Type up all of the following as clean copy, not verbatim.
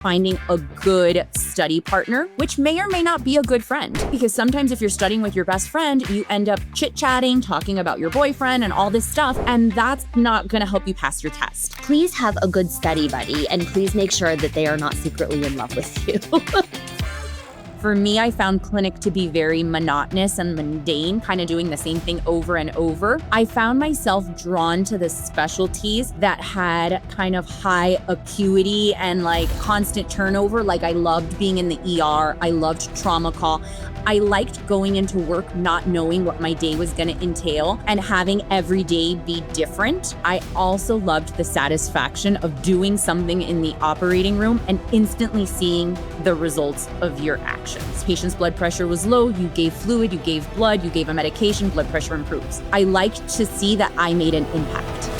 finding a good study partner, which may or may not be a good friend. Because sometimes if you're studying with your best friend, you end up chit-chatting, talking about your boyfriend and all this stuff, and that's not gonna help you pass your test. Please have a good study buddy, and please make sure that they are not secretly in love with you. For me, I found clinic to be very monotonous and mundane, kind of doing the same thing over and over. I found myself drawn to the specialties that had kind of high acuity and like constant turnover. Like I loved being in the ER. I loved trauma call. I liked going into work not knowing what my day was going to entail and having every day be different. I also loved the satisfaction of doing something in the operating room and instantly seeing the results of your actions. Patient's blood pressure was low, you gave fluid, you gave blood, you gave a medication, blood pressure improves. I liked to see that I made an impact.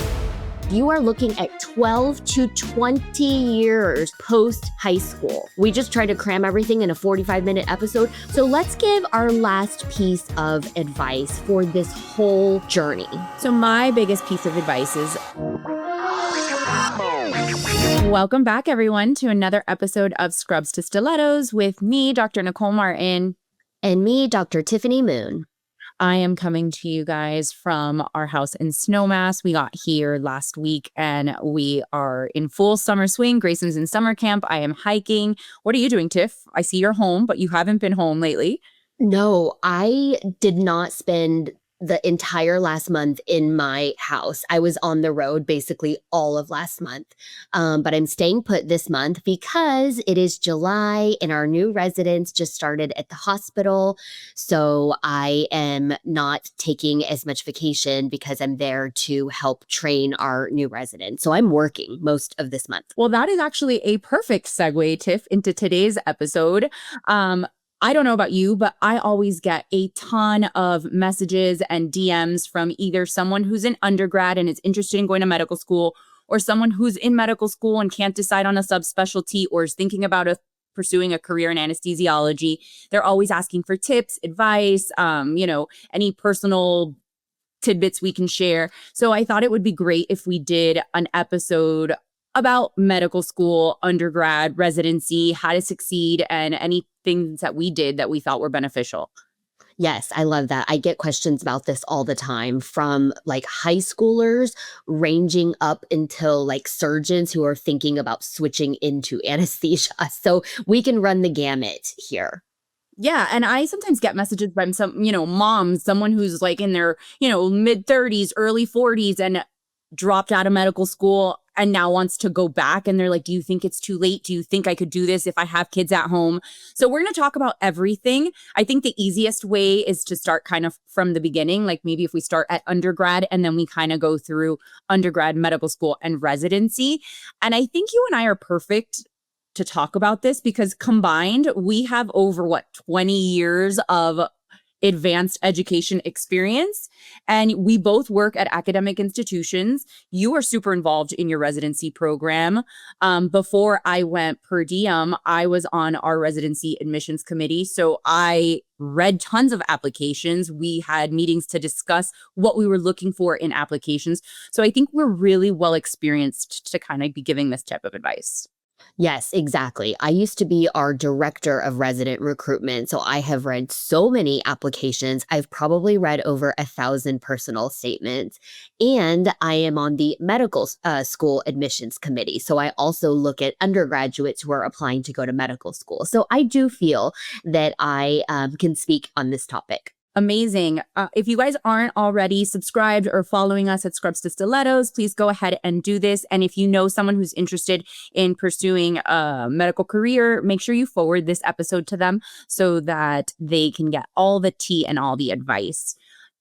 You are looking at 12 to 20 years post high school. We just tried to cram everything in a 45-minute episode. So let's give our last piece of advice for this whole journey. So my biggest piece of advice is welcome back, everyone, to another episode of Scrubs to Stilettos with me, Dr. Nicole Martin. And me, Dr. Tiffany Moon. I am coming to you guys from our house in Snowmass. We got here last week and we are in full summer swing. Grayson's in summer camp. I am hiking. What are you doing, Tiff? I see you're home, but you haven't been home lately. No, I did not spend the entire last month in my house. I was on the road basically all of last month. But I'm staying put this month because it is July and our new residents just started at the hospital. So I am not taking as much vacation because I'm there to help train our new residents. So I'm working most of this month. Well, that is actually a perfect segue, Tiff, into today's episode. I don't know about you, but I always get a ton of messages and DMs from either someone who's in undergrad and is interested in going to medical school, or someone who's in medical school and can't decide on a subspecialty or is thinking about pursuing a career in anesthesiology. They're always asking for tips, advice, any personal tidbits we can share. So I thought it would be great if we did an episode about medical school, undergrad, residency, how to succeed, and any things that we did that we thought were beneficial. Yes, I love that. I get questions about this all the time from like high schoolers ranging up until like surgeons who are thinking about switching into anesthesia. So we can run the gamut here. Yeah. And I sometimes get messages from some, moms, someone who's like in their, mid 30s, early 40s and dropped out of medical school and now wants to go back. And they're like, do you think it's too late? Do you think I could do this if I have kids at home? So we're going to talk about everything. I think the easiest way is to start kind of from the beginning. Like maybe if we start at undergrad and then we kind of go through undergrad, medical school, and residency. And I think you and I are perfect to talk about this because combined, we have over 20 years of advanced education experience. And we both work at academic institutions. You are super involved in your residency program. Before I went per diem, I was on our residency admissions committee. So I read tons of applications. We had meetings to discuss what we were looking for in applications. So I think we're really well experienced to kind of be giving this type of advice. Yes, exactly. I used to be our director of resident recruitment, so I have read so many applications. I've probably read over 1,000 personal statements, and I am on the medical school admissions committee. So I also look at undergraduates who are applying to go to medical school. So I do feel that I can speak on this topic. Amazing. If you guys aren't already subscribed or following us at Scrubs to Stilettos, please go ahead and do this. And if you know someone who's interested in pursuing a medical career, make sure you forward this episode to them so that they can get all the tea and all the advice.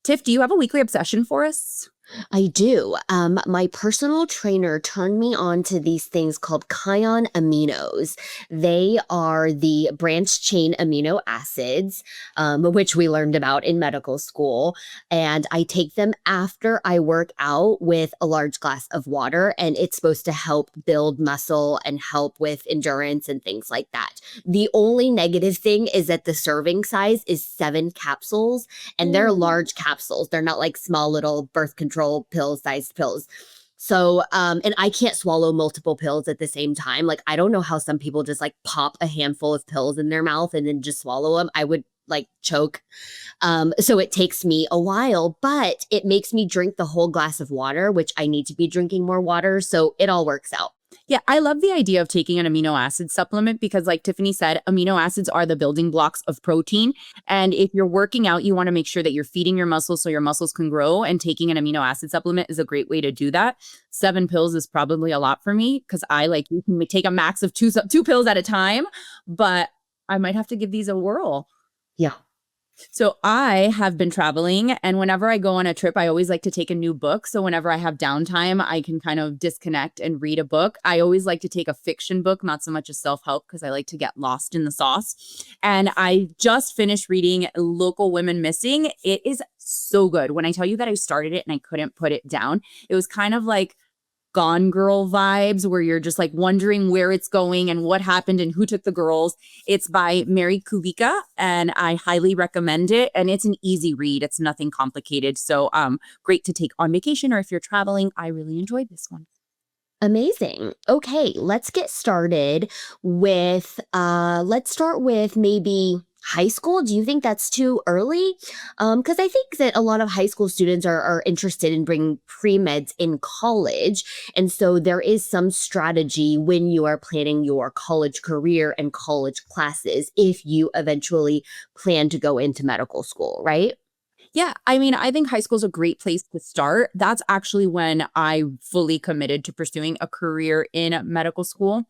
Tiff, do you have a weekly obsession for us? I do. My personal trainer turned me on to these things called Kion aminos. They are the branched chain amino acids, which we learned about in medical school. And I take them after I work out with a large glass of water. And it's supposed to help build muscle and help with endurance and things like that. The only negative thing is that the serving size is 7 capsules, and they're large capsules. They're not like small little birth control pill-sized pills. So, and I can't swallow multiple pills at the same time. Like, I don't know how some people just like pop a handful of pills in their mouth and then just swallow them. I would like choke. So it takes me a while, but it makes me drink the whole glass of water, which I need to be drinking more water. So it all works out. Yeah, I love the idea of taking an amino acid supplement because, like Tiffany said, amino acids are the building blocks of protein. And if you're working out, you want to make sure that you're feeding your muscles so your muscles can grow. And taking an amino acid supplement is a great way to do that. 7 pills is probably a lot for me because I like you can take a max of two pills at a time, but I might have to give these a whirl. Yeah. So I have been traveling, and whenever I go on a trip, I always like to take a new book. So whenever I have downtime, I can kind of disconnect and read a book. I always like to take a fiction book, not so much a self-help, because I like to get lost in the sauce. And I just finished reading Local Women Missing. It is so good. When I tell you that I started it and I couldn't put it down, it was kind of like Gone Girl vibes where you're just like wondering where it's going and what happened and who took the girls. It's by Mary Kubica and I highly recommend it. And it's an easy read. It's nothing complicated. So great to take on vacation or if you're traveling. I really enjoyed this one. Amazing. Okay, let's get started with let's start with maybe high school. Do you think that's too early? Because I think that a lot of high school students are interested in bringing pre-meds in college. And so there is some strategy when you are planning your college career and college classes if you eventually plan to go into medical school, right? Yeah, I mean, I think high school is a great place to start. That's actually when I fully committed to pursuing a career in medical school.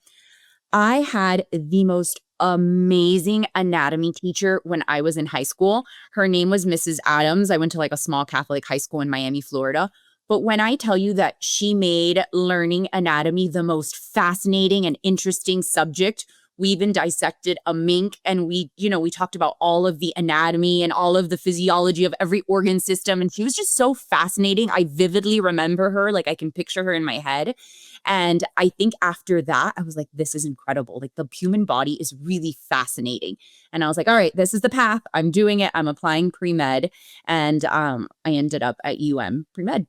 I had the most amazing anatomy teacher when I was in high school. Her name was Mrs. Adams. I went to like a small Catholic high school in Miami, Florida. But when I tell you that she made learning anatomy the most fascinating and interesting subject, we even dissected a mink and we talked about all of the anatomy and all of the physiology of every organ system. And she was just so fascinating. I vividly remember her, like I can picture her in my head. And I think after that, I was like, this is incredible. Like the human body is really fascinating. And I was like, all right, this is the path. I'm doing it. I'm applying pre-med. And I ended up at pre-med.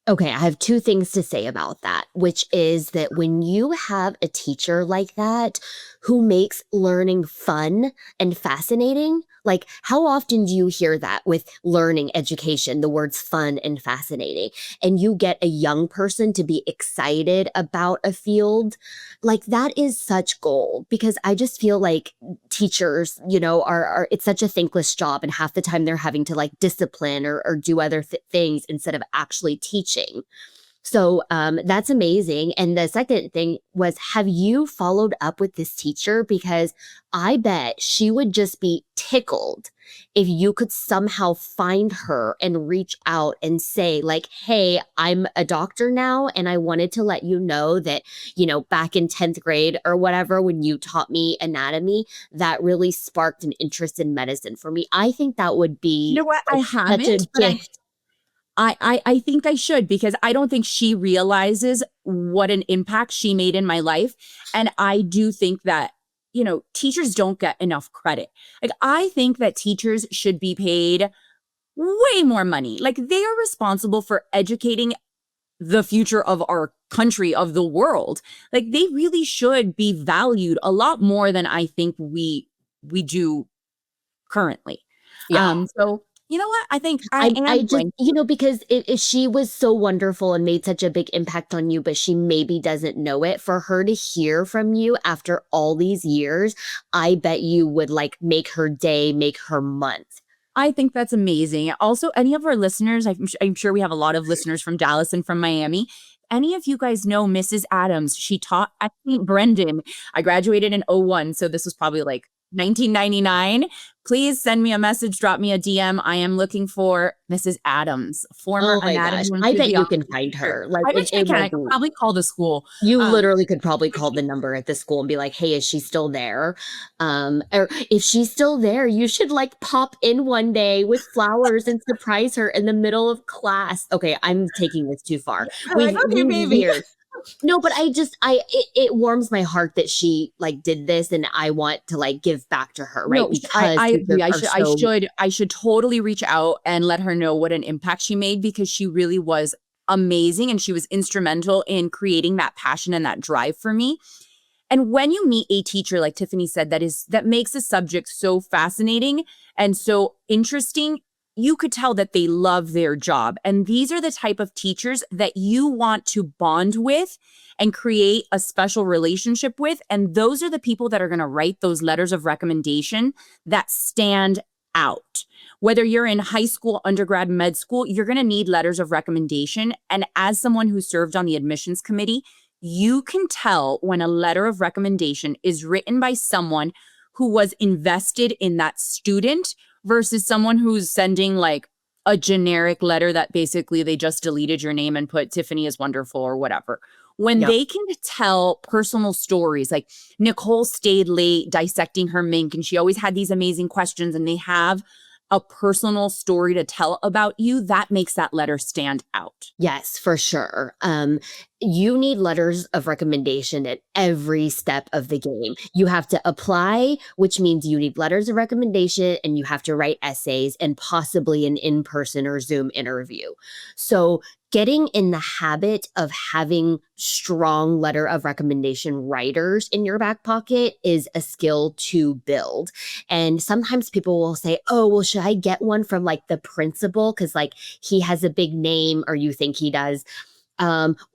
Okay, I have two things to say about that, which is that when you have a teacher like that who makes learning fun and fascinating, like how often do you hear that with learning education, the words fun and fascinating, and you get a young person to be excited about a field, like that is such gold because I just feel like teachers, are it's such a thankless job and half the time they're having to like discipline or do other things instead of actually teaching. So that's amazing. And the second thing was, have you followed up with this teacher? Because I bet she would just be tickled if you could somehow find her and reach out and say like, hey, I'm a doctor now. And I wanted to let you know that, back in 10th grade or whatever, when you taught me anatomy, that really sparked an interest in medicine for me. I think that would You be know what? I like, such a haven't, but gift. I think I should because I don't think she realizes what an impact she made in my life. And I do think that, teachers don't get enough credit. Like, I think that teachers should be paid way more money. Like, they are responsible for educating the future of our country, of the world. Like, they really should be valued a lot more than I think we do currently. Yeah. So you know what? I think I I am just, going. because if she was so wonderful and made such a big impact on you, but she maybe doesn't know it, for her to hear from you after all these years, I bet you would like make her day, make her month. I think that's amazing. Also, any of our listeners, I'm sure we have a lot of listeners from Dallas and from Miami. Any of you guys know Mrs. Adams? She taught at St. Brendan. I graduated in '01, so this was probably like 1999. Please send me a message, drop me a DM. I am looking for Mrs. Adams, former Oh my gosh. anatomy and I bet you physiology can find teacher. her. Like I bet you I it can. won't I could be. probably call the school. You Um, literally could probably call the number at the school and be like, hey, is she still there? Or if she's still there, you should like pop in one day with flowers and surprise her in the middle of class. Okay, I'm taking this too far. I'm like, okay, We've maybe. veered. No, but it warms my heart that she like did this and I want to like give back to her, right? No, I Because I teachers agree. are so I should totally reach out and let her know what an impact she made because she really was amazing, and she was instrumental in creating that passion and that drive for me. And when you meet a teacher, like Tiffany said, that makes a subject so fascinating and so interesting, you could tell that they love their job. And these are the type of teachers that you want to bond with and create a special relationship with. And those are the people that are going to write those letters of recommendation that stand out. Whether you're in high school, undergrad, med school, you're going to need letters of recommendation. And as someone who served on the admissions committee, you can tell when a letter of recommendation is written by someone who was invested in that student versus someone who's sending like a generic letter that basically they just deleted your name and put Tiffany is wonderful or whatever. When Yep. they can tell personal stories, like Nicole stayed late dissecting her mink and she always had these amazing questions, and they have a personal story to tell about you, that makes that letter stand out. Yes, for sure. You need letters of recommendation at every step of the game. You have to apply, which means you need letters of recommendation, and you have to write essays and possibly an in-person or Zoom interview. So getting in the habit of having strong letter of recommendation writers in your back pocket is a skill to build. And sometimes people will say, oh, well, should I get one from like the principal? Because like he has a big name, or you think he does.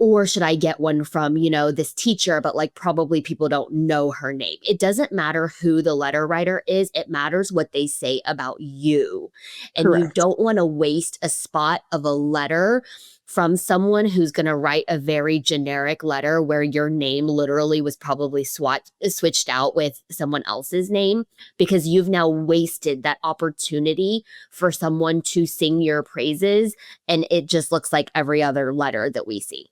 Or should I get one from, this teacher, but like probably people don't know her name. It doesn't matter who the letter writer is. It matters what they say about you. And you Correct. don't want to waste a spot of a letter from someone who's going to write a very generic letter where your name literally was probably switched out with someone else's name, because you've now wasted that opportunity for someone to sing your praises, and it just looks like every other letter that we see.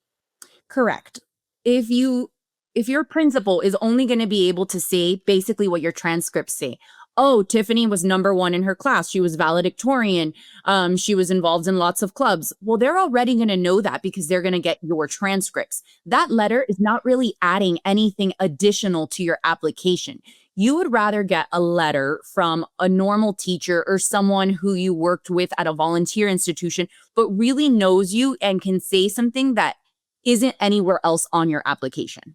Correct. If your principal is only going to be able to say basically what your transcripts say. Oh, Tiffany was number 1 in her class. She was valedictorian. She was involved in lots of clubs. Well, they're already going to know that because they're going to get your transcripts. That letter is not really adding anything additional to your application. You would rather get a letter from a normal teacher or someone who you worked with at a volunteer institution, but really knows you and can say something that isn't anywhere else on your application.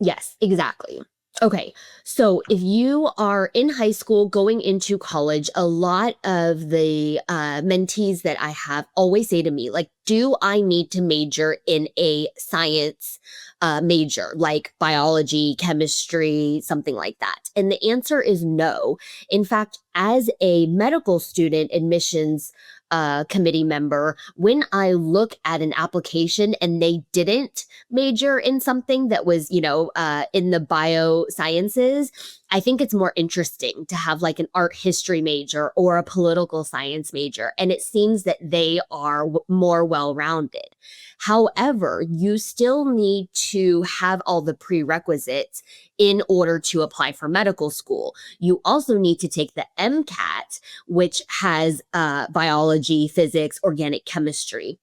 Yes, exactly. Okay, so if you are in high school going into college, a lot of the mentees that I have always say to me, like, do I need to major in a science major, like biology, chemistry, something like that? And the answer is no. In fact, as a medical student admissions committee member, when I look at an application and they didn't major in something that was, in the biosciences, I think it's more interesting to have like an art history major or a political science major. And it seems that they are more well-rounded. However, you still need to have all the prerequisites in order to apply for medical school. You also need to take the MCAT, which has biology, physics, organic chemistry.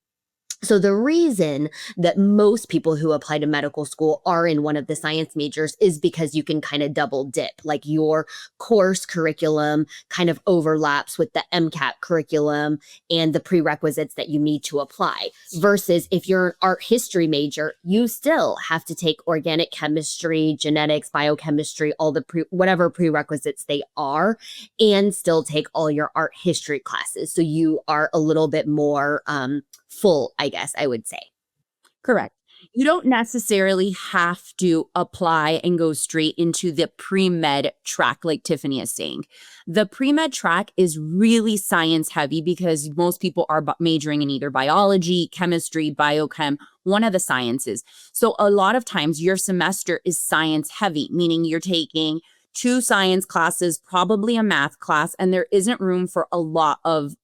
So the reason that most people who apply to medical school are in one of the science majors is because you can kind of double dip. Like your course curriculum kind of overlaps with the MCAT curriculum and the prerequisites that you need to apply. Versus if you're an art history major, you still have to take organic chemistry, genetics, biochemistry, all the whatever prerequisites they are, and still take all your art history classes. So you are a little bit more full, I guess I would say. Correct. You don't necessarily have to apply and go straight into the pre-med track like Tiffany is saying. The pre-med track is really science heavy because most people are majoring in either biology, chemistry, biochem, one of the sciences. So a lot of times your semester is science heavy, meaning you're taking 2 science classes, probably a math class, and there isn't room for a lot of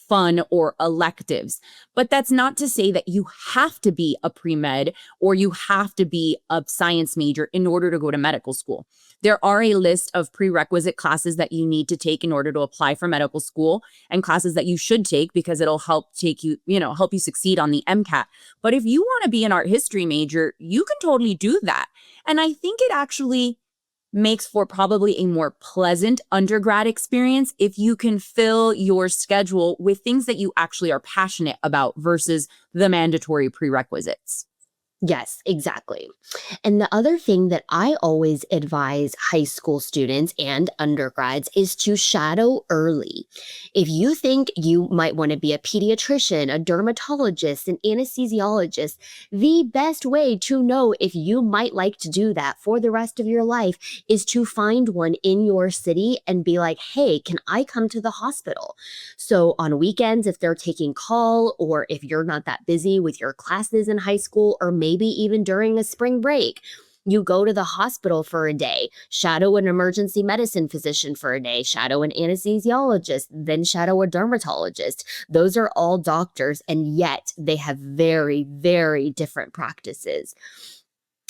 fun or electives. But that's not to say that you have to be a pre-med or you have to be a science major in order to go to medical school. There are a list of prerequisite classes that you need to take in order to apply for medical school, and classes that you should take because it'll help help you succeed on the MCAT. But if you want to be an art history major, you can totally do that. And I think it actually makes for probably a more pleasant undergrad experience if you can fill your schedule with things that you actually are passionate about versus the mandatory prerequisites. Yes, exactly. And the other thing that I always advise high school students and undergrads is to shadow early. If you think you might want to be a pediatrician, a dermatologist, an anesthesiologist, the best way to know if you might like to do that for the rest of your life is to find one in your city and be like, hey, can I come to the hospital? So on weekends, if they're taking call, or if you're not that busy with your classes in high school, or maybe even during a spring break, you go to the hospital for a day, shadow an emergency medicine physician for a day, shadow an anesthesiologist, then shadow a dermatologist. Those are all doctors, and yet they have very, very different practices.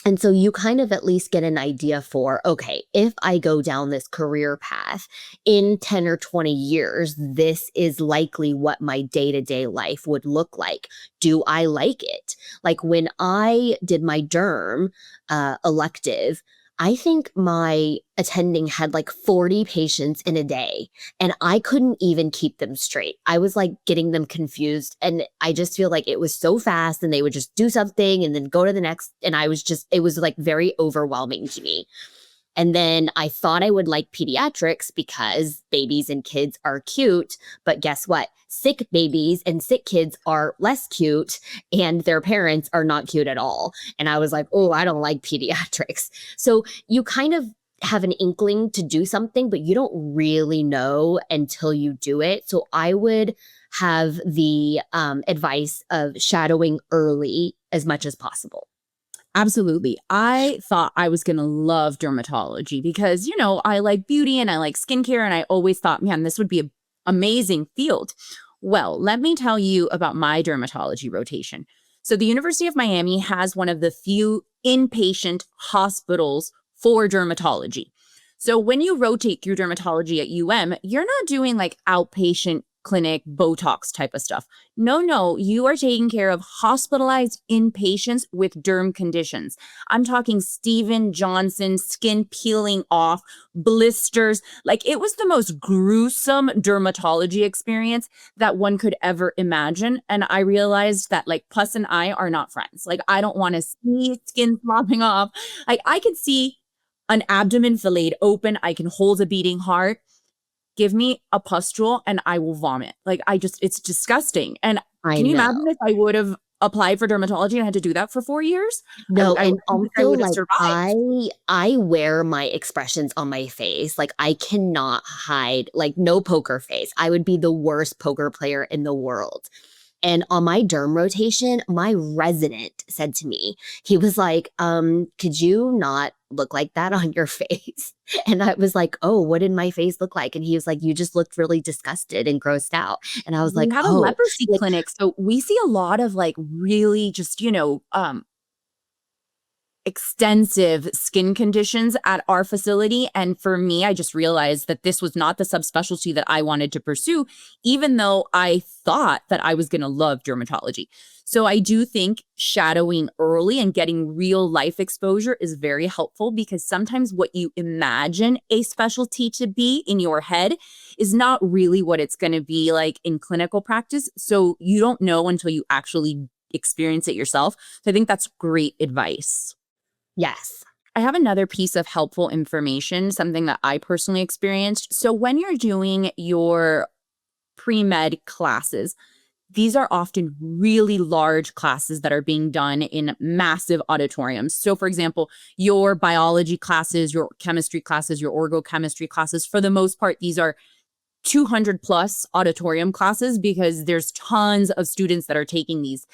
And so you kind of at least get an idea for, okay, if I go down this career path in 10 or 20 years, this is likely what my day-to-day life would look like. Do I like it? Like when I did my derm elective, I think my attending had like 40 patients in a day, and I couldn't even keep them straight. I was like getting them confused. And I just feel like it was so fast and they would just do something and then go to the next. And it was like very overwhelming to me. And then I thought I would like pediatrics because babies and kids are cute. But guess what? Sick babies and sick kids are less cute, and their parents are not cute at all. And I was like, oh, I don't like pediatrics. So you kind of have an inkling to do something, but you don't really know until you do it. So I would have the advice of shadowing early as much as possible. Absolutely. I thought I was going to love dermatology because, I like beauty and I like skincare. And I always thought, man, this would be an amazing field. Well, let me tell you about my dermatology rotation. So the University of Miami has one of the few inpatient hospitals for dermatology. So when you rotate through dermatology at UM, you're not doing like outpatient clinic Botox type of stuff. No, you are taking care of hospitalized inpatients with derm conditions. I'm talking Steven Johnson, skin peeling off, blisters. Like it was the most gruesome dermatology experience that one could ever imagine. And I realized that like pus and I are not friends. Like I don't want to see skin flopping off. Like I could see an abdomen filleted open. I can hold a beating heart. Give me a pustule and I will vomit. Like it's disgusting. And I can you know. imagine if I would have applied for dermatology and had to do that for 4 years? No, I and don't think I also would have like survived. I wear my expressions on my face. Like I cannot hide, like no poker face. I would be the worst poker player in the world. And on my derm rotation, my resident said to me, he was like, could you not look like that on your face? And I was like, oh, what did my face look like? And he was like, you just looked really disgusted and grossed out. And I was We like, have a oh, leprosy like, clinic. So we see a lot of like really just, extensive skin conditions at our facility. And for me, I just realized that this was not the subspecialty that I wanted to pursue, even though I thought that I was going to love dermatology. So I do think shadowing early and getting real life exposure is very helpful because sometimes what you imagine a specialty to be in your head is not really what it's going to be like in clinical practice. So you don't know until you actually experience it yourself. So I think that's great advice. yes. I have another piece of helpful information, something that I personally experienced. So when you're doing your pre-med classes, these are often really large classes that are being done in massive auditoriums. So for example, your biology classes, your chemistry classes, your orgochemistry classes, for the most part, these are 200 plus auditorium classes because there's tons of students that are taking these.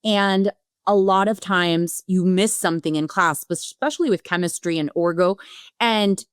And a lot of times you miss something in class, especially with chemistry and orgo. And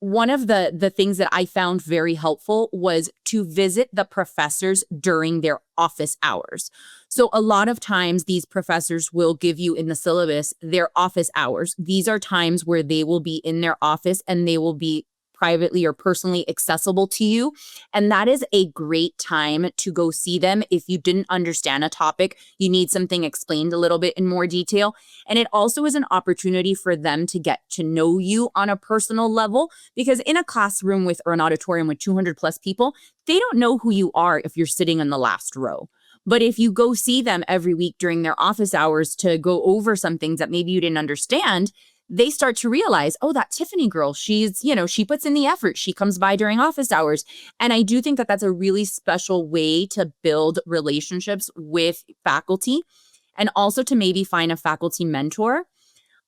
one of the things that I found very helpful was to visit the professors during their office hours. So a lot of times these professors will give you in the syllabus their office hours. These are times where they will be in their office and they will be privately or personally accessible to you. And that is a great time to go see them. If you didn't understand a topic, you need something explained a little bit in more detail. And it also is an opportunity for them to get to know you on a personal level, because in a classroom with or an auditorium with 200 plus people, they don't know who you are if you're sitting in the last row. But if you go see them every week during their office hours to go over some things that maybe you didn't understand, they start to realize, oh, that Tiffany girl, she's, she puts in the effort. She comes by during office hours. And I do think that that's a really special way to build relationships with faculty, and also to maybe find a faculty mentor.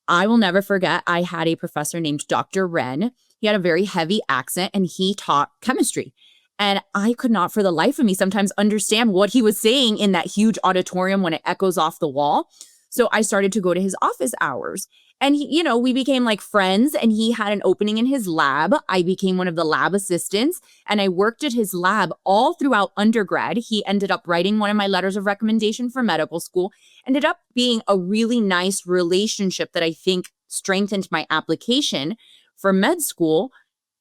I will never forget, I had a professor named Dr. Wren. He had a very heavy accent and he taught chemistry. And I could not for the life of me sometimes understand what he was saying in that huge auditorium when it echoes off the wall. So I started to go to his office hours. And we became like friends, and he had an opening in his lab. I became one of the lab assistants, and I worked at his lab all throughout undergrad. He ended up writing one of my letters of recommendation for medical school. Ended up being a really nice relationship that I think strengthened my application for med school.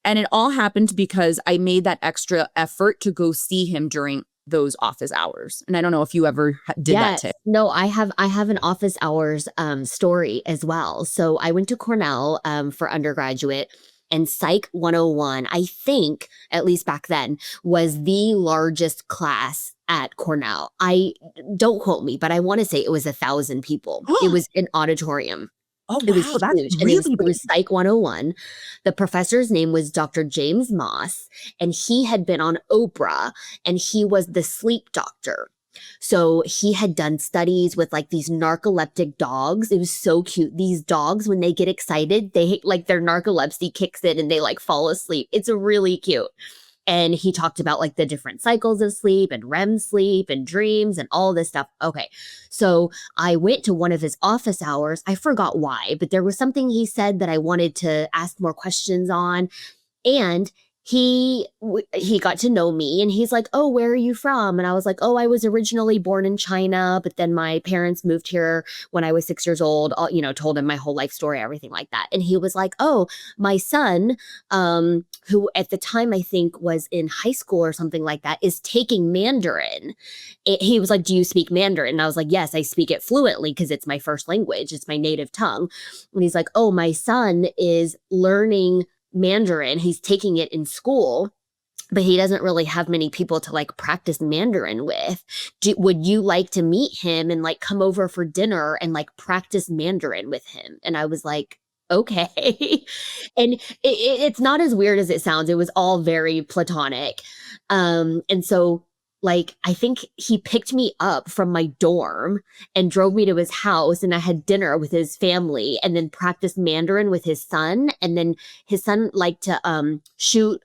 And it all happened because I made that extra effort to go see him during those office hours. And I don't know if you ever did that too. No, I have an office hours story as well. So I went to Cornell for undergraduate, and Psych 101, I think, at least back then, was the largest class at Cornell. I don't quote me, but I want to say it was 1,000 people. It was an auditorium. Oh, It was wow, that's huge. And really it was Psych 101. The professor's name was Dr. James Moss, and he had been on Oprah, and he was the sleep doctor. So he had done studies with like these narcoleptic dogs. It was so cute. These dogs, when they get excited, they like their narcolepsy kicks in and they like fall asleep. It's really cute. And he talked about like the different cycles of sleep and REM sleep and dreams and all this stuff. Okay. So I went to one of his office hours. I forgot why, but there was something he said that I wanted to ask more questions on. And he got to know me, and he's like, oh, where are you from? And I was like, oh, I was originally born in China, but then my parents moved here when I was 6 years old, told him my whole life story, everything like that. And he was like, oh, my son, who at the time I think was in high school or something like that, is taking Mandarin. He was like, do you speak Mandarin? And I was like, yes, I speak it fluently because it's my first language. It's my native tongue. And he's like, oh, my son is learning Mandarin. He's taking it in school, but he doesn't really have many people to like practice Mandarin with. Would you like to meet him and like come over for dinner and like practice Mandarin with him? And I was like, okay. And it's not as weird as it sounds. It was all very platonic. And so like, I think he picked me up from my dorm and drove me to his house, and I had dinner with his family and then practiced Mandarin with his son. And then his son liked to shoot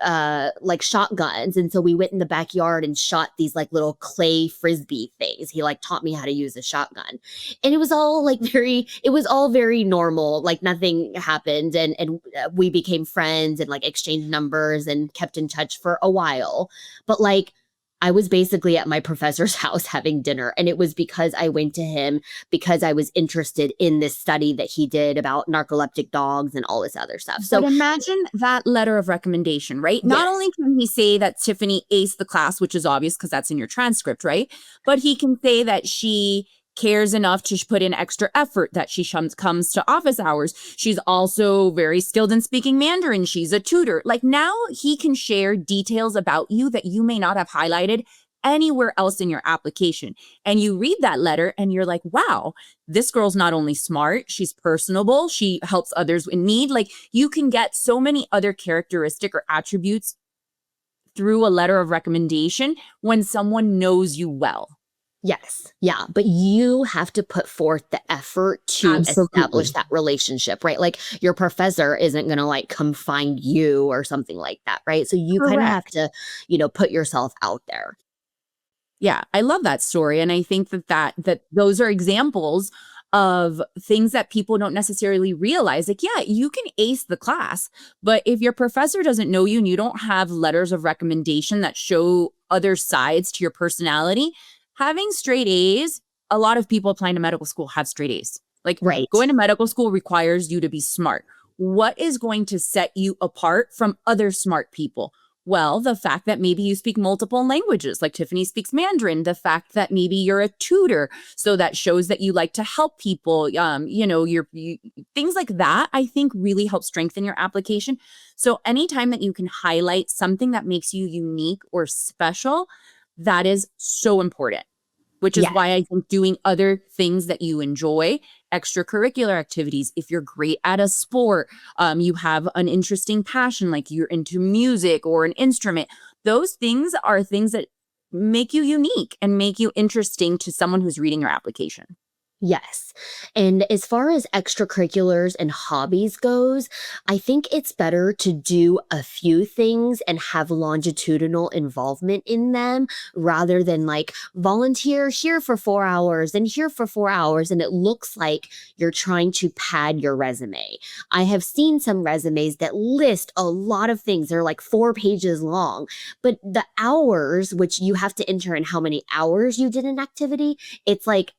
like shotguns. And so we went in the backyard and shot these like little clay frisbee things. He like taught me how to use a shotgun. And it was all very normal. Like nothing happened. And we became friends and like exchanged numbers and kept in touch for a while. But like, I was basically at my professor's house having dinner, and it was because I went to him because I was interested in this study that he did about narcoleptic dogs and all this other stuff. So but imagine that letter of recommendation, right? Not only can he say that Tiffany aced the class, which is obvious because that's in your transcript, right? But he can say that she cares enough to put in extra effort, that she comes to office hours. She's also very skilled in speaking Mandarin. She's a tutor. Like now he can share details about you that you may not have highlighted anywhere else in your application. And you read that letter and you're like, wow, this girl's not only smart, she's personable, she helps others in need. Like you can get so many other characteristic or attributes through a letter of recommendation when someone knows you well. Yes. Yeah. But you have to put forth the effort to establish that relationship, right? Like your professor isn't going to like come find you or something like that, right? So you kind of have to, put yourself out there. Yeah. I love that story. And I think that those are examples of things that people don't necessarily realize. Like, yeah, you can ace the class, but if your professor doesn't know you and you don't have letters of recommendation that show other sides to your personality, having straight A's, a lot of people applying to medical school have straight A's. Like going to medical school requires you to be smart. what is going to set you apart from other smart people? Well, the fact that maybe you speak multiple languages, like Tiffany speaks Mandarin, the fact that maybe you're a tutor, so that shows that you like to help people, things like that, I think really help strengthen your application. So anytime that you can highlight something that makes you unique or special, that is so important, which is Yeah. why I think doing other things that you enjoy, extracurricular activities, if you're great at a sport, you have an interesting passion, like you're into music or an instrument, those things are things that make you unique and make you interesting to someone who's reading your application. Yes. And as far as extracurriculars and hobbies goes, I think it's better to do a few things and have longitudinal involvement in them rather than like volunteer here for 4 hours and here for 4 hours. And it looks like you're trying to pad your resume. I have seen some resumes that list a lot of things. They're like 4 pages long, but the hours, which you have to enter in how many hours you did an activity, it's like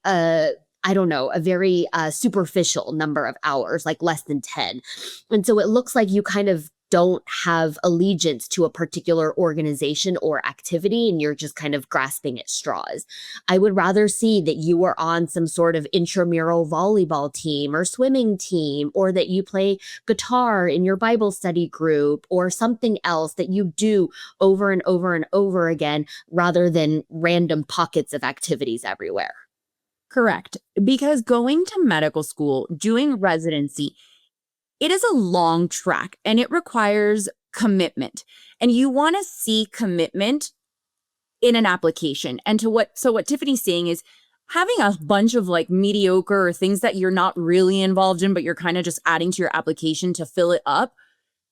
I don't know, a very superficial number of hours, like less than 10. And so it looks like you kind of don't have allegiance to a particular organization or activity, and you're just kind of grasping at straws. I would rather see that you are on some sort of intramural volleyball team or swimming team, or that you play guitar in your Bible study group, or something else that you do over and over and over again, rather than random pockets of activities everywhere. Correct. Because going to medical school, doing residency, it is a long track and it requires commitment. And you want to see commitment in an application. And what Tiffany's saying is having a bunch of like mediocre or things that you're not really involved in, but you're kind of just adding to your application to fill it up.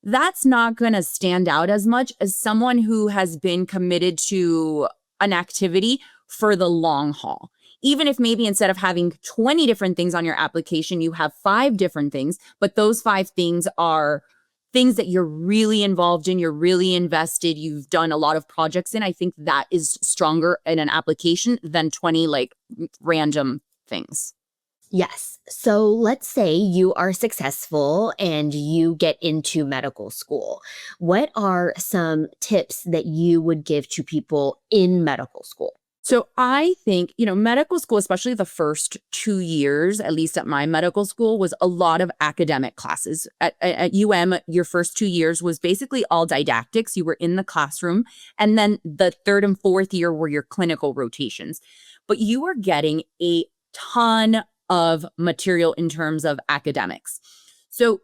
That's not going to stand out as much as someone who has been committed to an activity for the long haul. Even if maybe instead of having 20 different things on your application, you have 5 different things, but those 5 things are things that you're really involved in, you're really invested, you've done a lot of projects in. I think that is stronger in an application than 20 like random things. Yes. So let's say you are successful and you get into medical school. What are some tips that you would give to people in medical school? So I think, medical school, especially the first 2 years, at least at my medical school, was a lot of academic classes. At your first 2 years was basically all didactics. You were in the classroom. And then the third and fourth year were your clinical rotations. But you were getting a ton of material in terms of academics. So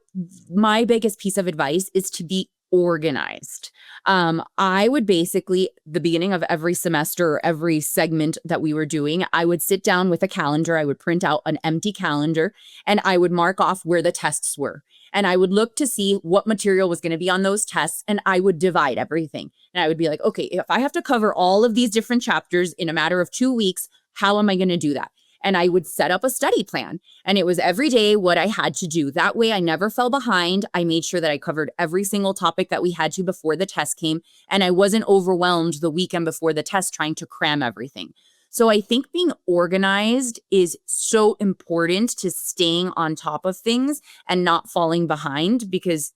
my biggest piece of advice is to be organized. I would basically, the beginning of every semester or every segment that we were doing, I would sit down with a calendar. I would print out an empty calendar and I would mark off where the tests were. And I would look to see what material was going to be on those tests and I would divide everything. And I would be like, okay, if I have to cover all of these different chapters in a matter of 2 weeks, how am I going to do that? And I would set up a study plan. And it was every day what I had to do. That way I never fell behind. I made sure that I covered every single topic that we had to before the test came. And I wasn't overwhelmed the weekend before the test trying to cram everything. So I think being organized is so important to staying on top of things and not falling behind, because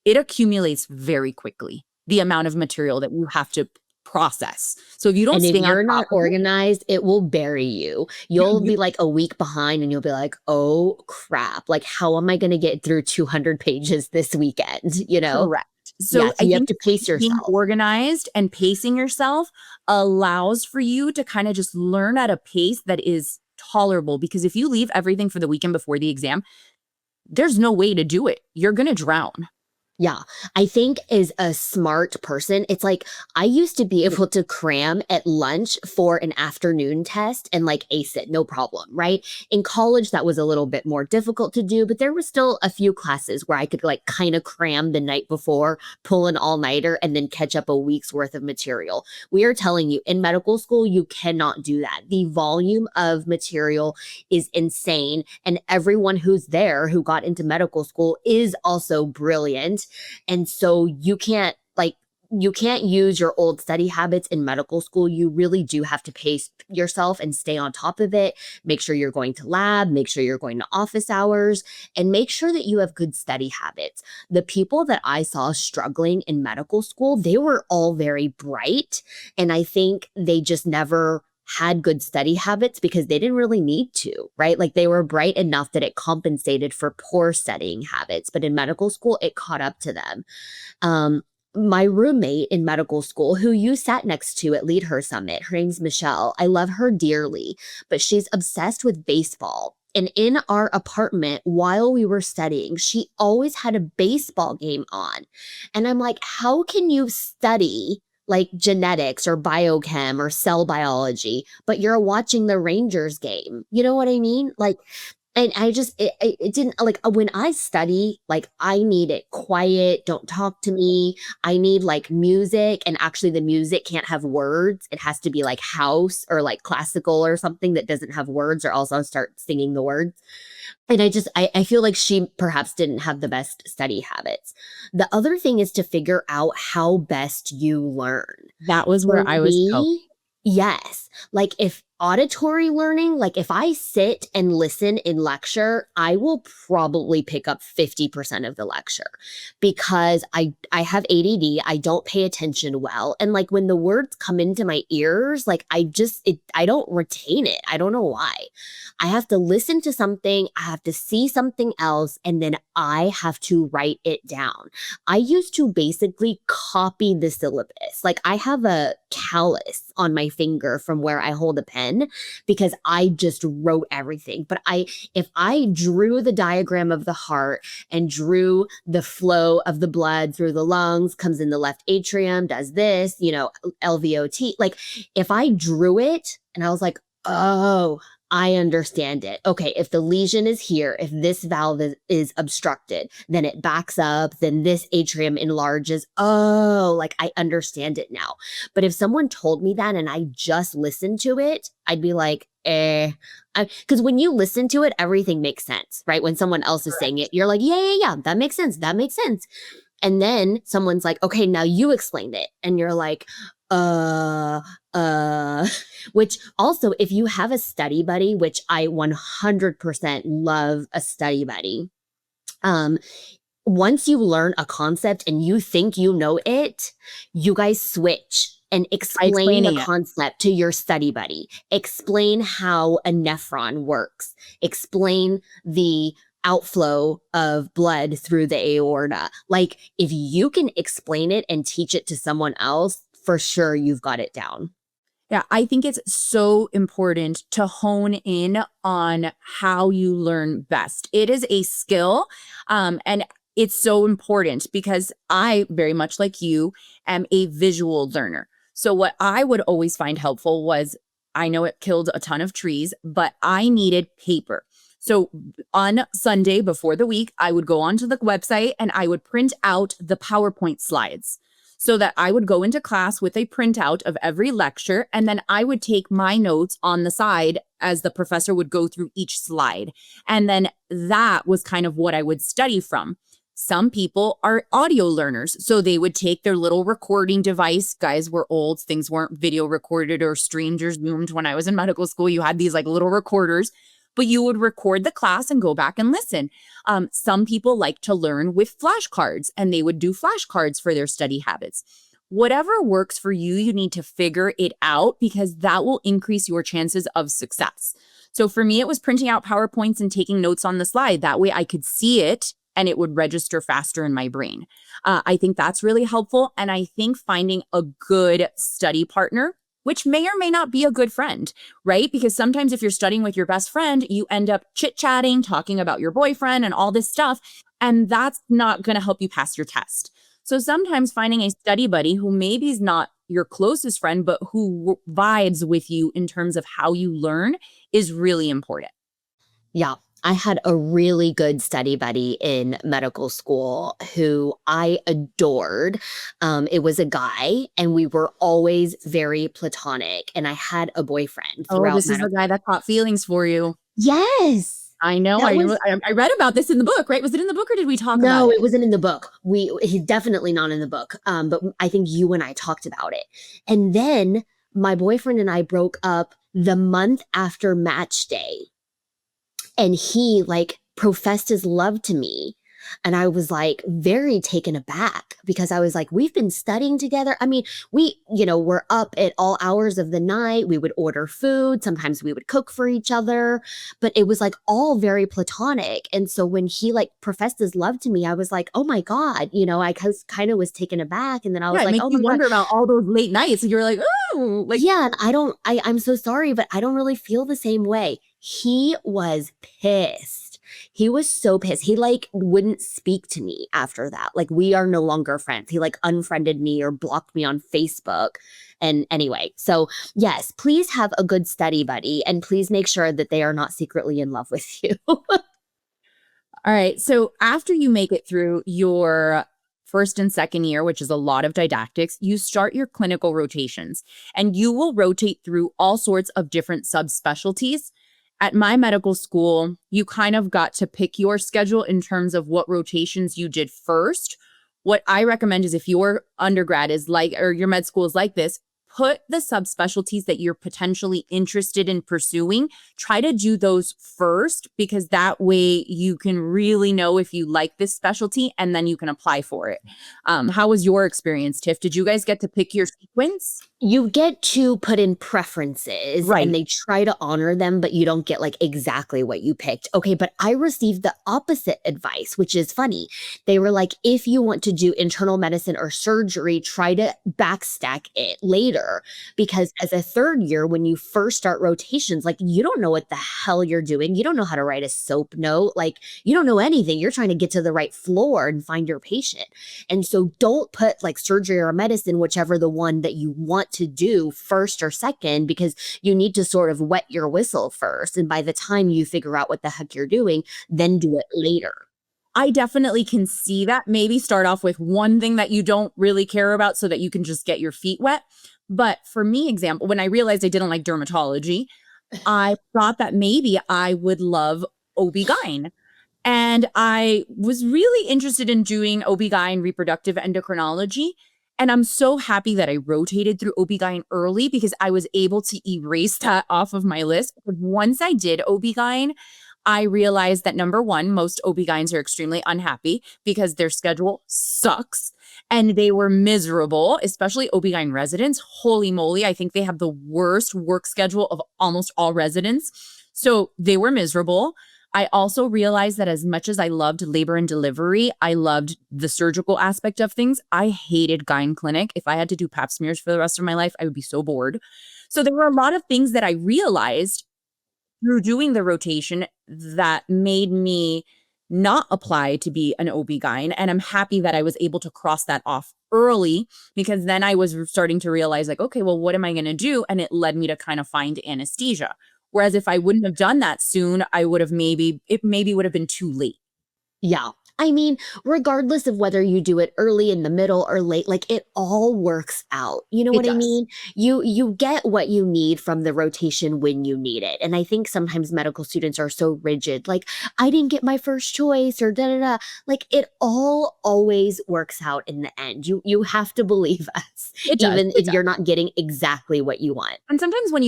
it accumulates very quickly, the amount of material that you have to process. So if you don't And if stay on you're top not of it, organized, it will bury you. You'll be like a week behind and you'll be like, oh crap, like how am I going to get through 200 pages this weekend? correct. So Yes, I you have think to pace being yourself. organized and pacing yourself allows for you to kind of just learn at a pace that is tolerable. Because if you leave everything for the weekend before the exam, there's no way to do it. You're going to drown. Yeah, I think as a smart person, it's like I used to be able to cram at lunch for an afternoon test and like ace it, no problem, right? In college, that was a little bit more difficult to do, but there was still a few classes where I could like kind of cram the night before, pull an all-nighter, and then catch up a week's worth of material. We are telling you, in medical school, you cannot do that. The volume of material is insane, and everyone who's there who got into medical school is also brilliant. And so you can't like you can't use your old study habits in medical school. You really do have to pace yourself and stay on top of it. Make sure you're going to lab, make sure you're going to office hours, and make sure that you have good study habits. The people that I saw struggling in medical school, they were all very bright. And I think they just never had good study habits because they didn't really need to, right? Like they were bright enough that it compensated for poor studying habits. But in medical school, it caught up to them. My roommate in medical school, who you sat next to at Lead Her Summit, her name's Michelle. I love her dearly, but she's obsessed with baseball. And in our apartment, while we were studying, she always had a baseball game on. And I'm like, how can you study like genetics or biochem or cell biology, but you're watching the Rangers game? You know what I mean? Like, and I just, it didn't like when I study, like I need it quiet. Don't talk to me. I need like music. And actually, the music can't have words. It has to be like house or like classical or something that doesn't have words, or else I'll start singing the words. And I feel like she perhaps didn't have the best study habits. The other thing is to figure out how best you learn. That was For where I was going. me, yes. Like if auditory learning, like if I sit and listen in lecture, I will probably pick up 50% of the lecture because I have ADD, I don't pay attention well. And like when the words come into my ears, like I don't retain it. I don't know why. I have to listen to something, I have to see something else, and then I have to write it down. I used to basically copy the syllabus. Like I have a callus on my finger from where I hold a pen because I just wrote everything. But if I drew the diagram of the heart and drew the flow of the blood through the lungs, comes in the left atrium, does this, LVOT, like if I drew it and I was like, oh, I understand it. Okay, if the lesion is here, if this valve is obstructed, then it backs up, then this atrium enlarges. Oh, like I understand it now. But if someone told me that and I just listened to it, I'd be like, because when you listen to it, everything makes sense, right? When someone else is saying it, you're like, yeah, that makes sense. That makes sense. And then someone's like, okay, now you explained it. And you're like, uh, which also, if you have a study buddy, which I 100% love a study buddy, once you learn a concept and you think you know it, you guys switch and explain the Explaining it. concept to your study buddy. Explain how a nephron works. Explain the outflow of blood through the aorta. Like if you can explain it and teach it to someone else, for sure you've got it down. Yeah, I think it's so important to hone in on how you learn best. It is a skill, and it's so important because I, very much like you, am a visual learner. So what I would always find helpful was, I know it killed a ton of trees, but I needed paper. So on Sunday before the week, I would go onto the website and I would print out the PowerPoint slides so that I would go into class with a printout of every lecture, and then I would take my notes on the side as the professor would go through each slide. And then that was kind of what I would study from. Some people are audio learners, so they would take their little recording device. Guys, we're old. Things weren't video recorded or streamed or zoomed when I was in medical school. You had these like little recorders, but you would record the class and go back and listen. Some people like to learn with flashcards, and they would do flashcards for their study habits. Whatever works for you, you need to figure it out because that will increase your chances of success. So for me, it was printing out PowerPoints and taking notes on the slide. That way I could see it and it would register faster in my brain. I think that's really helpful. And I think finding a good study partner, which may or may not be a good friend, right? Because sometimes if you're studying with your best friend, you end up chit-chatting, talking about your boyfriend and all this stuff, and that's not going to help you pass your test. So sometimes finding a study buddy who maybe is not your closest friend, but who vibes with you in terms of how you learn is really important. Yeah. I had a really good study buddy in medical school who I adored. It was a guy, and we were always very platonic. And I had a boyfriend Oh, throughout this is the medical. guy that caught feelings for you. Yes. I know. That was I read about this in the book, right? Was it in the book or did we talk about No, it? it wasn't in the book. He's definitely not in the book. But I think you and I talked about it. And then my boyfriend and I broke up the month after match day. And he like professed his love to me. And I was like very taken aback because I was like, we've been studying together. I mean, we're up at all hours of the night. We would order food. Sometimes we would cook for each other, but it was like all very platonic. And so when he like professed his love to me, I was like, oh my God, I kind of was taken aback. And then I Yeah, was it like, makes oh you my God. wonder about all those late nights. You're like, oh, like, Yeah, and I'm so sorry, but I don't really feel the same way. He was pissed. He was so pissed. He like wouldn't speak to me after that. Like we are no longer friends. He like unfriended me or blocked me on Facebook. And anyway, so yes, please have a good study buddy and please make sure that they are not secretly in love with you. all right. So after you make it through your first and second year, which is a lot of didactics, you start your clinical rotations and you will rotate through all sorts of different subspecialties. At my medical school, you kind of got to pick your schedule in terms of what rotations you did first. What I recommend is if your undergrad is like, or your med school is like this, put the subspecialties that you're potentially interested in pursuing. Try to do those first because that way you can really know if you like this specialty and then you can apply for it. How was your experience, Tiff? Did you guys get to pick your sequence? You get to put in preferences and Right. they try to honor them, but you don't get like exactly what you picked. Okay, but I received the opposite advice, which is funny. They were like, if you want to do internal medicine or surgery, try to backstack it later. Because as a third year, when you first start rotations, like you don't know what the hell you're doing. You don't know how to write a SOAP note. Like you don't know anything. You're trying to get to the right floor and find your patient. And so don't put like surgery or medicine, whichever the one that you want to do first or second, because you need to sort of wet your whistle first. And by the time you figure out what the heck you're doing, then do it later. I definitely can see that. Maybe start off with one thing that you don't really care about so that you can just get your feet wet. But for me, example, when I realized I didn't like dermatology, I thought that maybe I would love OB-GYN. And I was really interested in doing OB-GYN reproductive endocrinology. And I'm so happy that I rotated through OB-GYN early because I was able to erase that off of my list. But once I did OB-GYN, I realized that number one, most OB-GYNs are extremely unhappy because their schedule sucks and they were miserable, especially OB-GYN residents. Holy moly, I think they have the worst work schedule of almost all residents. So they were miserable. I also realized that as much as I loved labor and delivery, I loved the surgical aspect of things. I hated gyne clinic. If I had to do pap smears for the rest of my life, I would be so bored. So there were a lot of things that I realized through doing the rotation that made me not apply to be an OB-GYN. And I'm happy that I was able to cross that off early because then I was starting to realize like, okay, well, what am I going to do? And it led me to kind of find anesthesia. Whereas if I wouldn't have done that soon, it maybe would have been too late. Yeah. I mean, regardless of whether you do it early, in the middle, or late, like it all works out. You know It what I does. mean? You get what you need from the rotation when you need it. And I think sometimes medical students are so rigid, like I didn't get my first choice or da da da. Like it all always works out in the end. You have to believe us, It does. even It if does. you're not getting exactly what you want. And sometimes when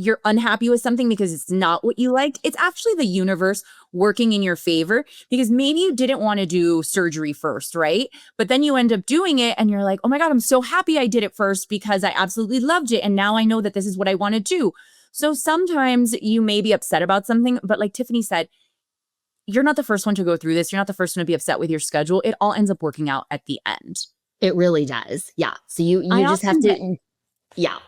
you're unhappy with something because it's not what you liked, it's actually the universe working in your favor because maybe you didn't want to do surgery first, right? But then you end up doing it and you're like, oh my God, I'm so happy I did it first because I absolutely loved it. And now I know that this is what I want to do. So sometimes you may be upset about something, but like Tiffany said, you're not the first one to go through this. You're not the first one to be upset with your schedule. It all ends up working out at the end. It really does. Yeah. So I you just have often get to, yeah.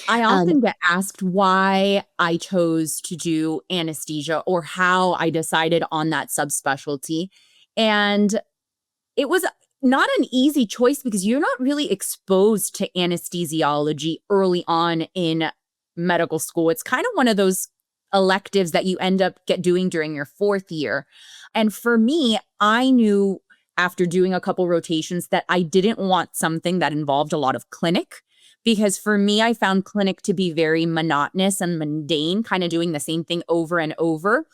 I Um, often get asked why I chose to do anesthesia or how I decided on that subspecialty. And it was not an easy choice because you're not really exposed to anesthesiology early on in medical school. It's kind of one of those electives that you end up doing during your fourth year. And for me, I knew after doing a couple rotations that I didn't want something that involved a lot of clinic because for me, I found clinic to be very monotonous and mundane, kind of doing the same thing over and over.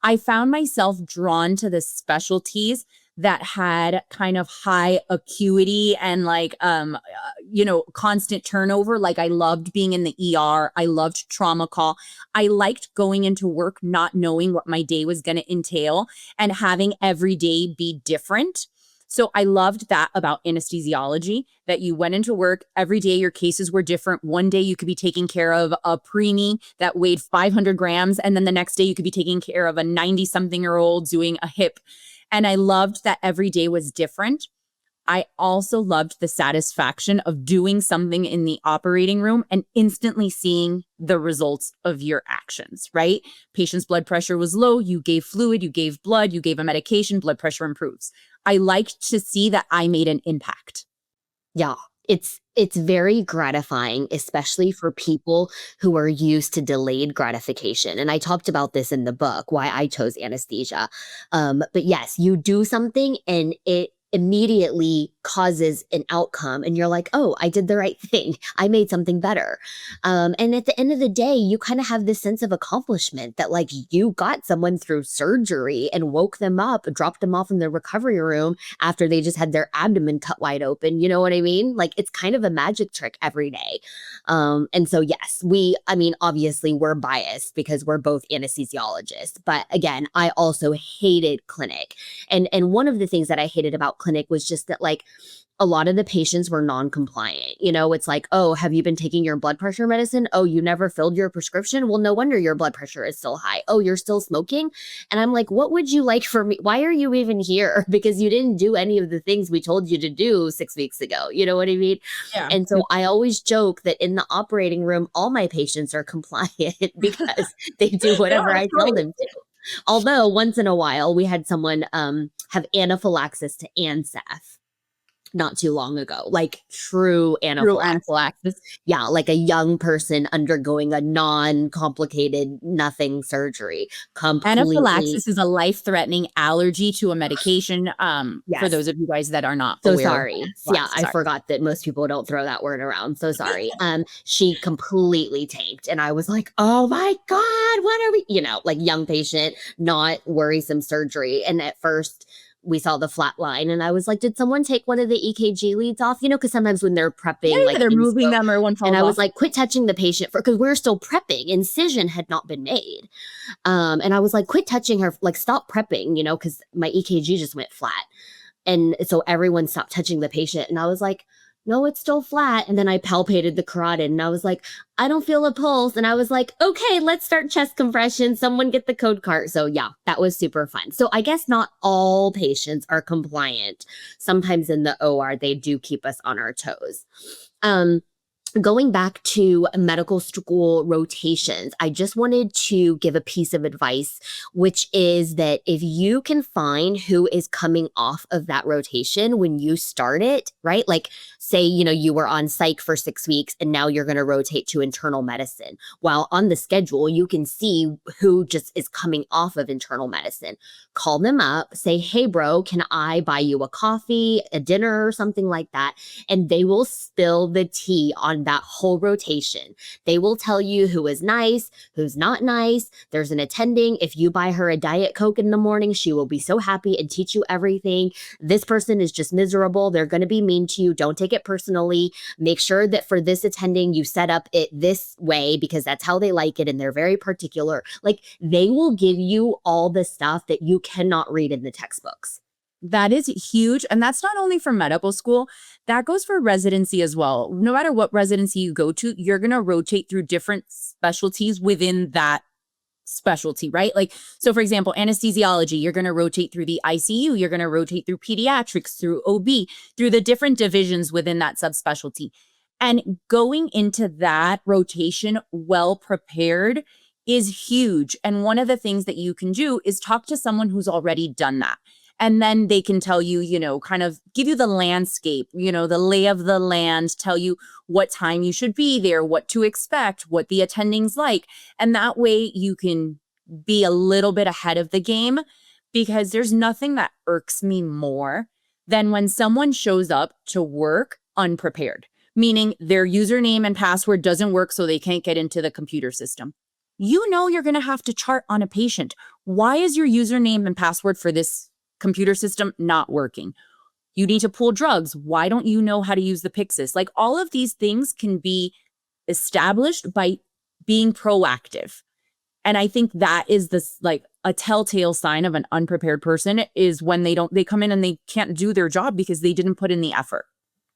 I found myself drawn to the specialties that had kind of high acuity and like constant turnover. Like I loved being in the ER. I loved trauma call. I liked going into work not knowing what my day was going to entail and having every day be different. So I loved that about anesthesiology, that you went into work every day, your cases were different. One day you could be taking care of a preemie that weighed 500 grams. And then the next day you could be taking care of a 90-something-year-old doing a hip. And I loved that every day was different. I also loved the satisfaction of doing something in the operating room and instantly seeing the results of your actions, right? Patient's blood pressure was low. You gave fluid, you gave blood, you gave a medication, blood pressure improves. I liked to see that I made an impact. Yeah, it's very gratifying, especially for people who are used to delayed gratification. And I talked about this in the book, why I chose anesthesia. But yes, you do something and it immediately causes an outcome and you're like, oh, I did the right thing. I made something better. And at the end of the day, you kind of have this sense of accomplishment that like you got someone through surgery and woke them up, dropped them off in the recovery room after they just had their abdomen cut wide open. You know what I mean? Like it's kind of a magic trick every day. And so, yes, obviously we're biased because we're both anesthesiologists. But again, I also hated clinic. And one of the things that I hated about clinic was just that like a lot of the patients were non-compliant. You know, it's like, oh, have you been taking your blood pressure medicine? Oh, you never filled your prescription? Well, no wonder your blood pressure is still high. Oh, you're still smoking? And I'm like, what would you like for me? Why are you even here? Because you didn't do any of the things we told you to do 6 weeks ago. You know what I mean? Yeah. And so I always joke that in the operating room, all my patients are compliant because they do whatever I tell them to. Although once in a while we had someone have anaphylaxis to ANSAF not too long ago, like true anaphylaxis. Yeah, like a young person undergoing a non-complicated nothing surgery. Completely. Anaphylaxis is a life-threatening allergy to a medication. Yes. For those of you guys that are not So aware. sorry. Yeah, I forgot that most people don't throw that word around. So sorry. She completely tanked. And I was like, oh my God, what are we? You know, like young patient, not worrisome surgery. And at first we saw the flat line and I was like, did someone take one of the EKG leads off? You know, because sometimes when they're prepping, like they're moving them or one falls and I was off. like, quit touching the patient because we're still prepping. Incision had not been made. And I was like, quit touching her, like stop prepping, you know, because my EKG just went flat. And so everyone stopped touching the patient. And I was like, no, it's still flat. And then I palpated the carotid and I was like, I don't feel a pulse. And I was like, okay, let's start chest compression. Someone get the code card. So yeah, that was super fun. So I guess not all patients are compliant. Sometimes in the OR, they do keep us on our toes. Going back to medical school rotations, I just wanted to give a piece of advice, which is that if you can find who is coming off of that rotation when you start it, right? Like say, you know, you were on psych for 6 weeks and now you're going to rotate to internal medicine. While on the schedule, you can see who just is coming off of internal medicine. Call them up, say, hey, bro, can I buy you a coffee, a dinner, or something like that? And they will spill the tea on that whole rotation. They will tell you who is nice, who's not nice. There's an attending. If you buy her a Diet Coke in the morning, she will be so happy and teach you everything. This person is just miserable. They're going to be mean to you. Don't take it personally. Make sure that for this attending, you set up it this way because that's how they like it. And they're very particular. Like they will give you all the stuff that you cannot read in the textbooks. That is huge. And that's not only for medical school, that goes for residency as well. No matter what residency you go to, you're going to rotate through different specialties within that specialty, right? Like, so for example, anesthesiology, you're going to rotate through the ICU, you're going to rotate through pediatrics, through OB, through the different divisions within that subspecialty. And going into that rotation well prepared is huge. And one of the things that you can do is talk to someone who's already done that. And then they can tell you, you know, kind of give you the landscape, you know, the lay of the land, tell you what time you should be there, what to expect, what the attending's like. And that way you can be a little bit ahead of the game, because there's nothing that irks me more than when someone shows up to work unprepared, meaning their username and password doesn't work, so they can't get into the computer system. You know you're going to have to chart on a patient. Why is your username and password for this computer system not working? You need to pull drugs. Why don't you know how to use the Pyxis? Like all of these things can be established by being proactive. And I think that is this like a telltale sign of an unprepared person is when they come in and they can't do their job because they didn't put in the effort.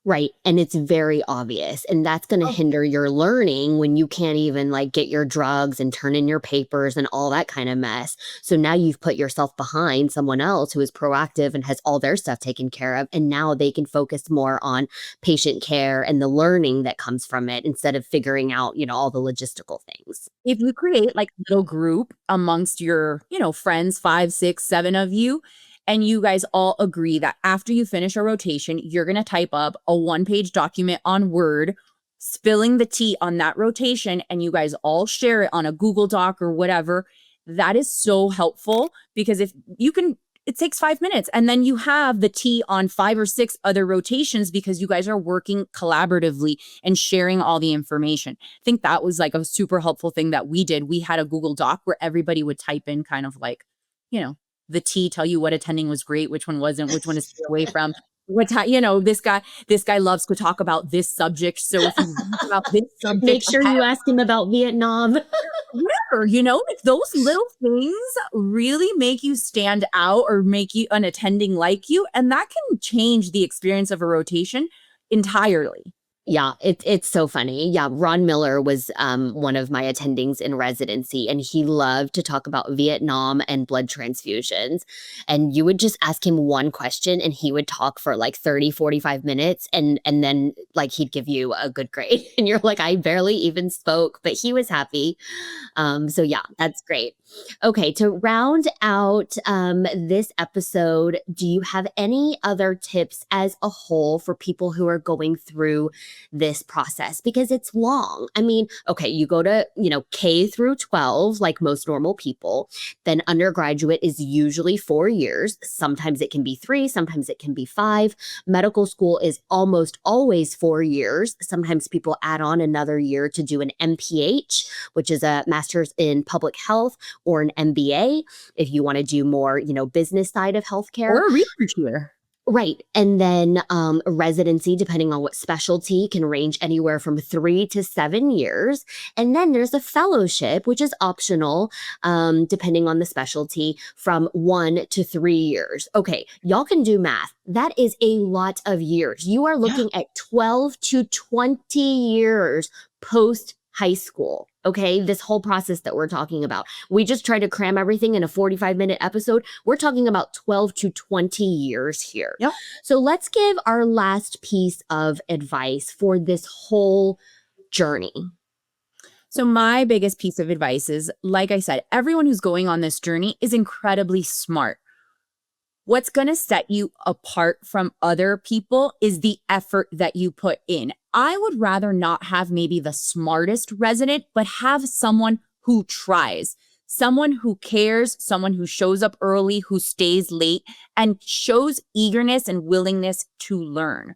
Right. And it's very obvious. And that's going to Oh, hinder your learning when you can't even like get your drugs and turn in your papers and all that kind of mess. So now you've put yourself behind someone else who is proactive and has all their stuff taken care of. And now they can focus more on patient care and the learning that comes from it instead of figuring out, all the logistical things. if you create like a little group amongst your, friends, 5, 6, 7 of you, and you guys all agree that after you finish a rotation, you're going to type up a 1-page document on Word, spilling the tea on that rotation, and you guys all share it on a Google Doc or whatever. That is so helpful because if you can, it takes 5 minutes and then you have the tea on 5 or 6 other rotations because you guys are working collaboratively and sharing all the information. I think that was like a super helpful thing that we did. We had a Google Doc where everybody would type in kind of like, the tea, tell you what attending was great, which one wasn't, which one to stay away from. This guy loves to talk about this subject. So if you read about this Make subject sure you ask him about Vietnam. whatever, like those little things really make you stand out or make you an attending like you. And that can change the experience of a rotation entirely. Yeah, it's so funny. Yeah, Ron Miller was one of my attendings in residency, and he loved to talk about Vietnam and blood transfusions. And you would just ask him one question, and he would talk for like 30, 45 minutes, and then like he'd give you a good grade. And you're like, I barely even spoke, but he was happy. So yeah, that's great. Okay, to round out this episode, do you have any other tips as a whole for people who are going through this process? Because it's long. I mean, okay, you go to, K through 12, like most normal people. Then undergraduate is usually 4 years. Sometimes it can be 3, sometimes it can be 5. Medical school is almost always 4 years. Sometimes people add on another year to do an MPH, which is a master's in public health, or an MBA if you want to do more, business side of healthcare. Or a research year. Right. And then residency, depending on what specialty, can range anywhere from 3 to 7 years. And then there's a fellowship, which is optional, depending on the specialty, from 1 to 3 years. Okay, y'all can do math. That is a lot of years. You are looking at 12 to 20 years post high school. Okay, this whole process that we're talking about. We just try to cram everything in a 45-minute episode. We're talking about 12 to 20 years here. Yep. So let's give our last piece of advice for this whole journey. So my biggest piece of advice is, like I said, everyone who's going on this journey is incredibly smart. What's going to set you apart from other people is the effort that you put in. I would rather not have maybe the smartest resident, but have someone who tries, someone who cares, someone who shows up early, who stays late, and shows eagerness and willingness to learn.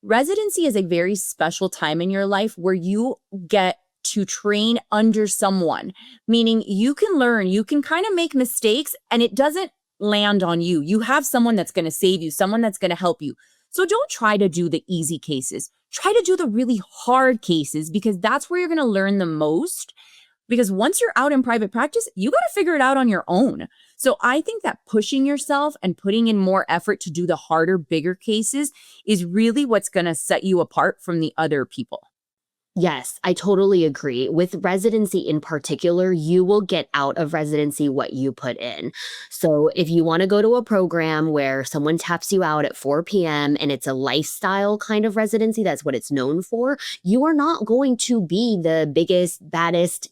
Residency is a very special time in your life where you get to train under someone, meaning you can learn, you can kind of make mistakes, and it doesn't land on you. You have someone that's going to save you, someone that's going to help you. So don't try to do the easy cases. Try to do the really hard cases because that's where you're going to learn the most. Because once you're out in private practice, you got to figure it out on your own. So I think that pushing yourself and putting in more effort to do the harder, bigger cases is really what's going to set you apart from the other people. Yes, I totally agree. With residency in particular, you will get out of residency what you put in. So if you want to go to a program where someone taps you out at 4 p.m. and it's a lifestyle kind of residency, that's what it's known for, you are not going to be the biggest, baddest,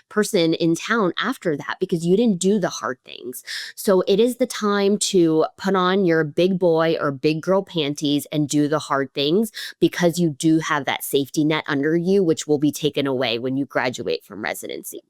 person in town after that because you didn't do the hard things. So it is the time to put on your big boy or big girl panties and do the hard things because you do have that safety net under you, which will be taken away when you graduate from residency.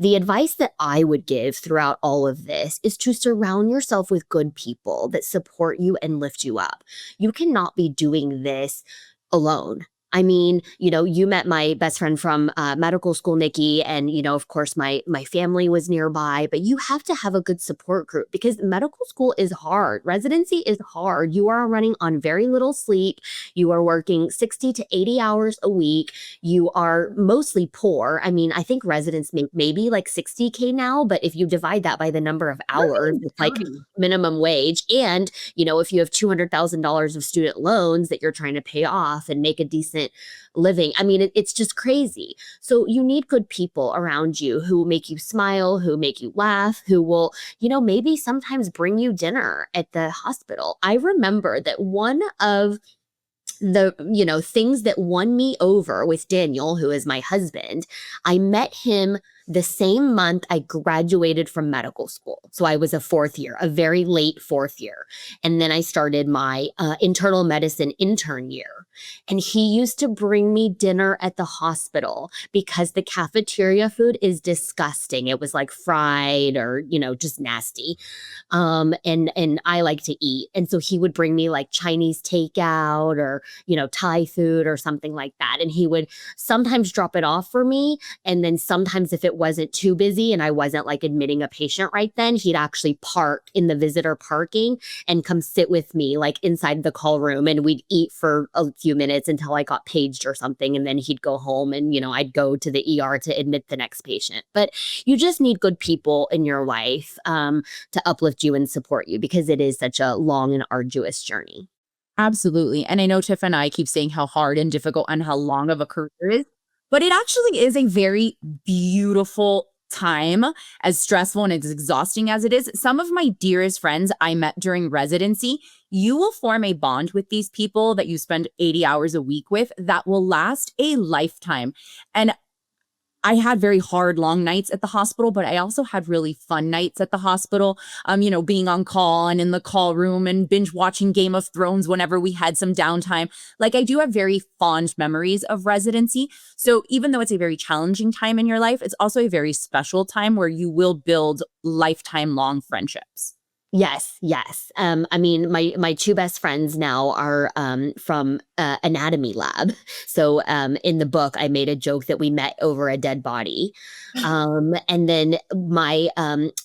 The advice that I would give throughout all of this is to surround yourself with good people that support you and lift you up. You cannot be doing this alone. I mean, you met my best friend from medical school, Nikki, and of course, my family was nearby. But you have to have a good support group because medical school is hard. Residency is hard. You are running on very little sleep. You are working 60 to 80 hours a week. You are mostly poor. I mean, I think residents make maybe like 60K now, but if you divide that by the number of hours, it's like minimum wage. And if you have $200,000 of student loans that you're trying to pay off and make a decent living, I mean, it's just crazy. So you need good people around you who make you smile, who make you laugh, who will, maybe sometimes bring you dinner at the hospital. I remember that one of the things that won me over with Daniel, who is my husband, I met him the same month I graduated from medical school. So I was a fourth year, a very late fourth year. And then I started my internal medicine intern year. And he used to bring me dinner at the hospital because the cafeteria food is disgusting. It was like fried or, just nasty. And I like to eat. And so he would bring me like Chinese takeout or, Thai food or something like that. And he would sometimes drop it off for me. And then sometimes if it wasn't too busy and I wasn't like admitting a patient right then, he'd actually park in the visitor parking and come sit with me like inside the call room. And we'd eat for a few minutes until I got paged or something. And then he'd go home and, I'd go to the ER to admit the next patient. But you just need good people in your life to uplift you and support you because it is such a long and arduous journey. Absolutely. And I know Tiff and I keep saying how hard and difficult and how long of a career it is, but it actually is a very beautiful time, as stressful and as exhausting as it is. Some of my dearest friends I met during residency, you will form a bond with these people that you spend 80 hours a week with that will last a lifetime. And I had very hard, long nights at the hospital, but I also had really fun nights at the hospital, being on call and in the call room and binge watching Game of Thrones whenever we had some downtime. Like, I do have very fond memories of residency. So even though it's a very challenging time in your life, it's also a very special time where you will build lifetime long friendships. Yes, yes. I mean, my two best friends now are from anatomy lab. So in the book, I made a joke that we met over a dead body. And then my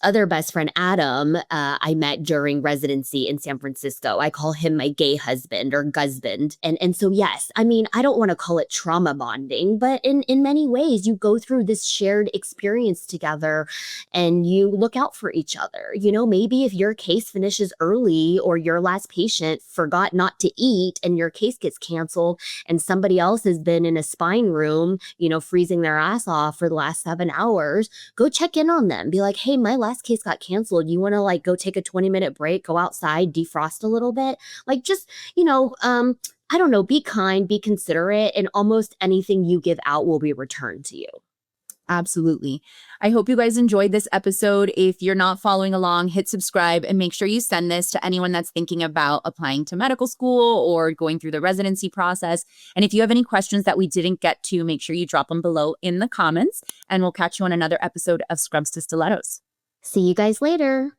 other best friend, Adam, I met during residency in San Francisco. I call him my gay husband or gusband. And so, yes, I mean, I don't want to call it trauma bonding, but in many ways, you go through this shared experience together and you look out for each other. Maybe if your case finishes early or your last patient forgot not to eat and your case gets canceled and somebody else has been in a spine room, freezing their ass off for the last 7 hours, go check in on them. Be like, hey, my last case got canceled. You want to like go take a 20-minute break, go outside, defrost a little bit? Like just, I don't know, be kind, be considerate, and almost anything you give out will be returned to you. Absolutely. I hope you guys enjoyed this episode. If you're not following along, hit subscribe and make sure you send this to anyone that's thinking about applying to medical school or going through the residency process. And if you have any questions that we didn't get to, make sure you drop them below in the comments, and we'll catch you on another episode of Scrubs to Stilettos. See you guys later.